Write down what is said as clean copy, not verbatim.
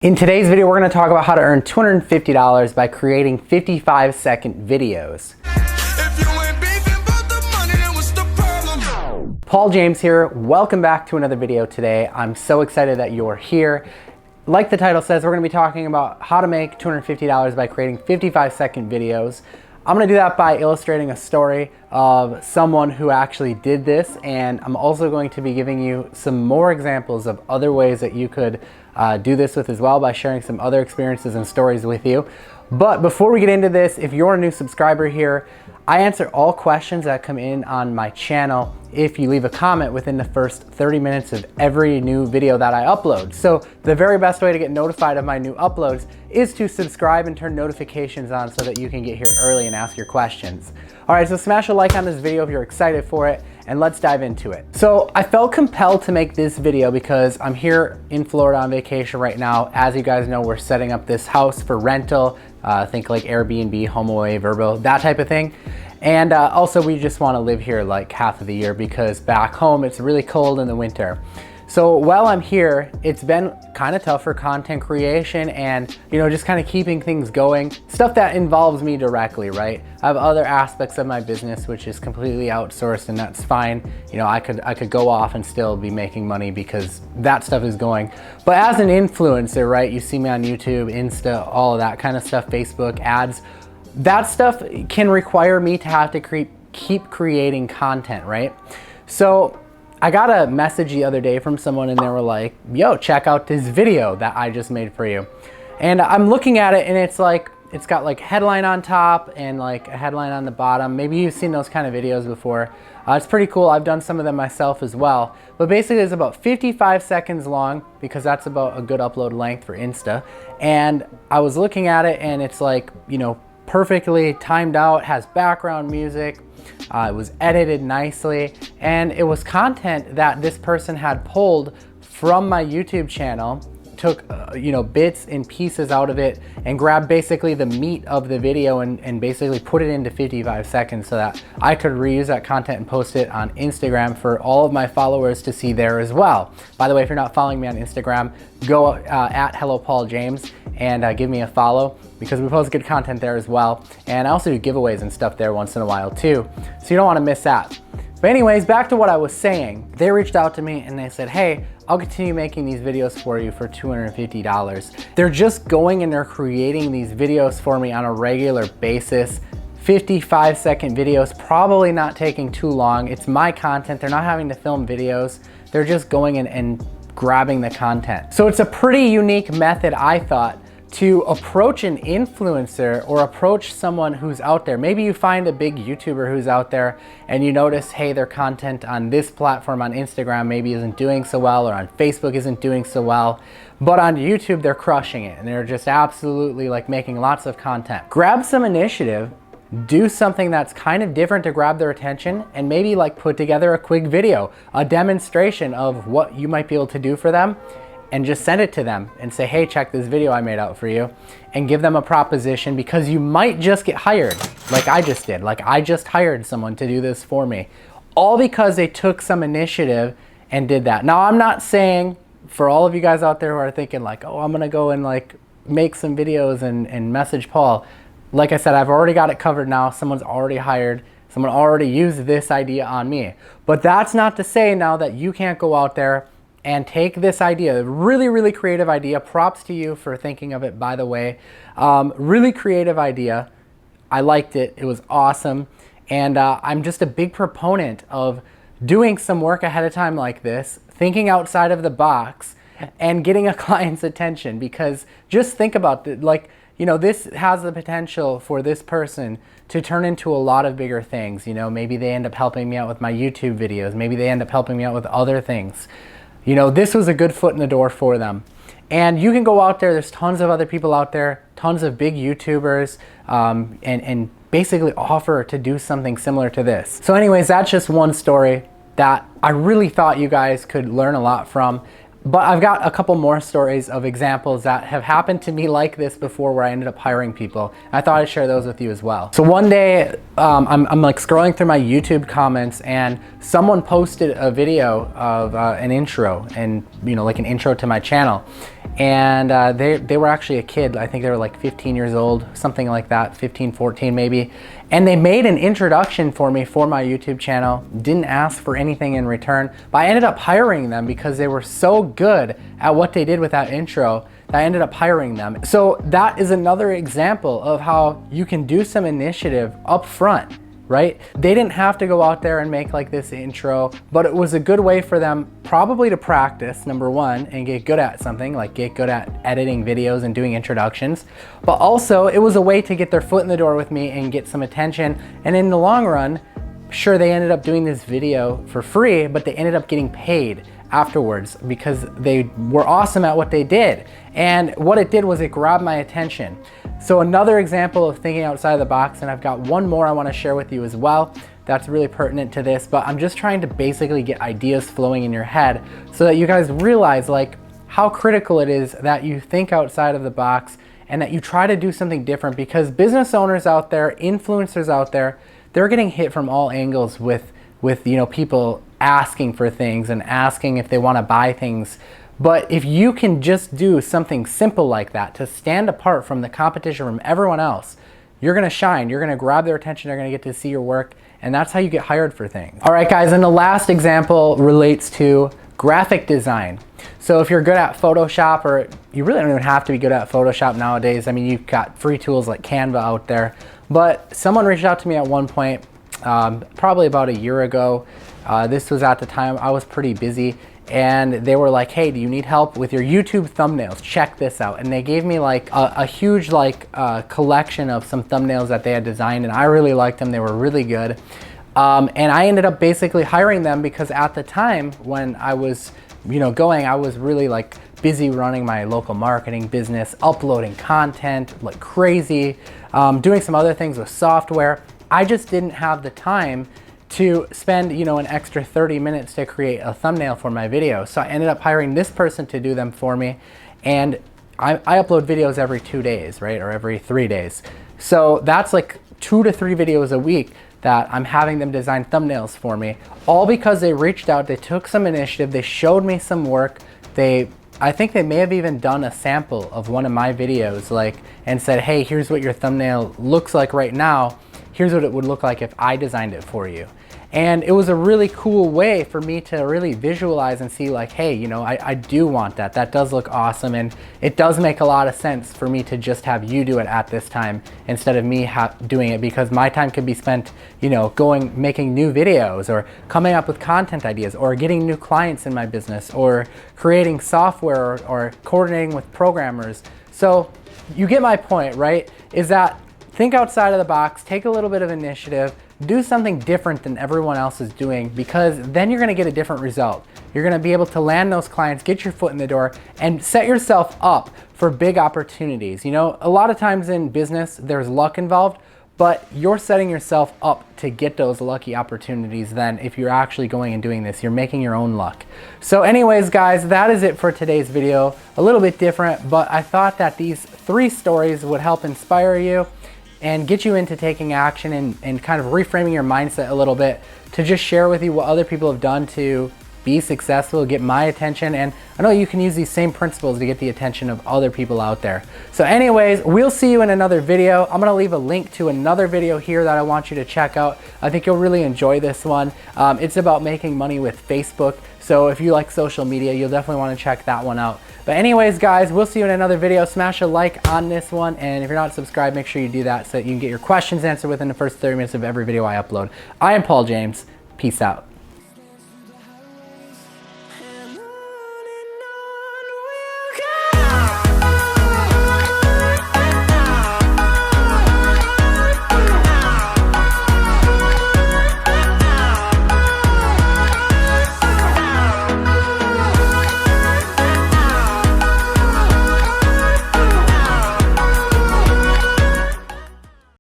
In today's video, we're going to talk about how to earn $250 by creating 55-second videos. Paul James here. Welcome back to another video today. I'm so excited that you're here. Like the title says, we're going to be talking about how to make $250 by creating 55-second videos. I'm going to do that by illustrating a story of someone who actually did this, and I'm also going to be giving you some more examples of other ways that you could do this with as well by sharing some other experiences and stories with you. But before we get into this, if you're a new subscriber here, I answer all questions that come in on my channel if you leave a comment within the first 30 minutes of every new video that I upload. So the very best way to get notified of my new uploads is to subscribe and turn notifications on so that you can get here early and ask your questions. All right, so smash a like on this video if you're excited for it, and let's dive into it. So I felt compelled to make this video because I'm here in Florida on vacation right now. As you guys know, we're setting up this house for rental. Think like Airbnb, HomeAway, Vrbo, that type of thing. And also we just want to live here like half of the year because back home it's really cold in the winter. So while I'm here, it's been kind of tough for content creation and, just kind of keeping things going. Stuff that involves me directly, right? I have other aspects of my business which is completely outsourced, and that's fine. I could go off and still be making money because that stuff is going. But as an influencer, right? You see me on YouTube, Insta, all of that kind of stuff, Facebook, ads. That stuff can require me to have to keep creating content, right? So I got a message the other day from someone and they were like, yo, check out this video that I just made for you. And I'm looking at it and it's got like headline on top and like a headline on the bottom. Maybe you've seen those kind of videos before. It's pretty cool. I've done some of them myself as well. But basically it's about 55 seconds long because that's about a good upload length for Insta. And I was looking at it and it's like, perfectly timed out, has background music. It was edited nicely, and it was content that this person had pulled from my YouTube channel, took bits and pieces out of it and grabbed basically the meat of the video and basically put it into 55 seconds so that I could reuse that content and post it on Instagram for all of my followers to see there as well. By the way, if you're not following me on Instagram, go at @HelloPaulJames and give me a follow because we post good content there as well. And I also do giveaways and stuff there once in a while too, so you don't want to miss that. But anyways, back to what I was saying. They reached out to me and they said, hey, I'll continue making these videos for you for $250. They're just going and they're creating these videos for me on a regular basis. 55-second videos, probably not taking too long. It's my content. They're not having to film videos. They're just going and grabbing the content. So it's a pretty unique method, I thought, to approach an influencer or approach someone who's out there. Maybe you find a big YouTuber who's out there and you notice, hey, their content on this platform on Instagram maybe isn't doing so well, or on Facebook isn't doing so well, but on YouTube they're crushing it and they're just absolutely like making lots of content. Grab some initiative, do something that's kind of different to grab their attention, and maybe like put together a quick video, a demonstration of what you might be able to do for them, and just send it to them and say, hey, check this video I made out for you, and give them a proposition because you might just get hired like I just did. Like I just hired someone to do this for me, all because they took some initiative and did that. Now, I'm not saying for all of you guys out there who are thinking like, oh, I'm gonna go and like make some videos and message Paul. Like I said, I've already got it covered now. Someone's already hired. Someone already used this idea on me. But that's not to say now that you can't go out there and take this idea, really, really creative idea. Props to you for thinking of it, by the way. Really creative idea. I liked it. It was awesome. And I'm just a big proponent of doing some work ahead of time like this, thinking outside of the box and getting a client's attention, because just think about it. This has the potential for this person to turn into a lot of bigger things. Maybe they end up helping me out with my YouTube videos. Maybe they end up helping me out with other things. This was a good foot in the door for them. And you can go out there, there's tons of other people out there, tons of big YouTubers, and basically offer to do something similar to this. So anyways, that's just one story that I really thought you guys could learn a lot from. But I've got a couple more stories of examples that have happened to me like this before where I ended up hiring people. I thought I'd share those with you as well. So one day I'm like scrolling through my YouTube comments and someone posted a video of an intro and like an intro to my channel. and they were actually a kid. I think they were like 15 years old, something like that, 15, 14 maybe. And they made an introduction for me for my YouTube channel, didn't ask for anything in return, but I ended up hiring them because they were so good at what they did with that intro that I ended up hiring them. So that is another example of how you can do some initiative up front, right? They didn't have to go out there and make like this intro, but it was a good way for them probably to practice, number one, and get good at something, like get good at editing videos and doing introductions. But also it was a way to get their foot in the door with me and get some attention. And in the long run, sure, they ended up doing this video for free, but they ended up getting paid afterwards because they were awesome at what they did. And what it did was it grabbed my attention. So another example of thinking outside of the box, and I've got one more I want to share with you as well that's really pertinent to this, but I'm just trying to basically get ideas flowing in your head so that you guys realize like how critical it is that you think outside of the box and that you try to do something different, because business owners out there, influencers out there, they're getting hit from all angles with you know, people asking for things and asking if they want to buy things. But if you can just do something simple like that to stand apart from the competition, from everyone else, you're gonna shine, you're gonna grab their attention, they're gonna get to see your work, and that's how you get hired for things. All right guys, and the last example relates to graphic design. So if you're good at Photoshop, or you really don't even have to be good at Photoshop nowadays, I mean, you've got free tools like Canva out there, but someone reached out to me at one point, probably about a year ago. This was at the time I was pretty busy, and they were like, hey, do you need help with your YouTube thumbnails? Check this out. And they gave me like a huge like collection of some thumbnails that they had designed, and I really liked them. They were really good. And I ended up basically hiring them because at the time when I was, you know, I was really like busy running my local marketing business, uploading content like crazy, doing some other things with software. I just didn't have the time to spend, you know, an extra 30 minutes to create a thumbnail for my video. So I ended up hiring this person to do them for me. And I upload videos every 2 days, right? Or every 3 days. So that's like 2 to 3 videos a week that I'm having them design thumbnails for me, all because they reached out, they took some initiative, they showed me some work. I think they may have even done a sample of one of my videos, like, and said, hey, here's what your thumbnail looks like right now. Here's what it would look like if I designed it for you. And it was a really cool way for me to really visualize and see like, hey, you know, I do want that. That does look awesome. And it does make a lot of sense for me to just have you do it at this time instead of me doing it, because my time could be spent, you know, making new videos or coming up with content ideas or getting new clients in my business or creating software or coordinating with programmers. So you get my point, right? Is that think outside of the box, take a little bit of initiative, do something different than everyone else is doing, because then you're gonna get a different result. You're gonna be able to land those clients, get your foot in the door, and set yourself up for big opportunities. You know, a lot of times in business, there's luck involved, but you're setting yourself up to get those lucky opportunities then if you're actually going and doing this. You're making your own luck. So anyways, guys, that is it for today's video. A little bit different, but I thought that these 3 stories would help inspire you and get you into taking action and kind of reframing your mindset a little bit to just share with you what other people have done to be successful, get my attention. And I know you can use these same principles to get the attention of other people out there. So anyways, we'll see you in another video. I'm gonna leave a link to another video here that I want you to check out. I think you'll really enjoy this one. It's about making money with Facebook. So if you like social media, you'll definitely wanna check that one out. But anyways, guys, we'll see you in another video. Smash a like on this one. And if you're not subscribed, make sure you do that so that you can get your questions answered within the first 30 minutes of every video I upload. I am Paul James. Peace out.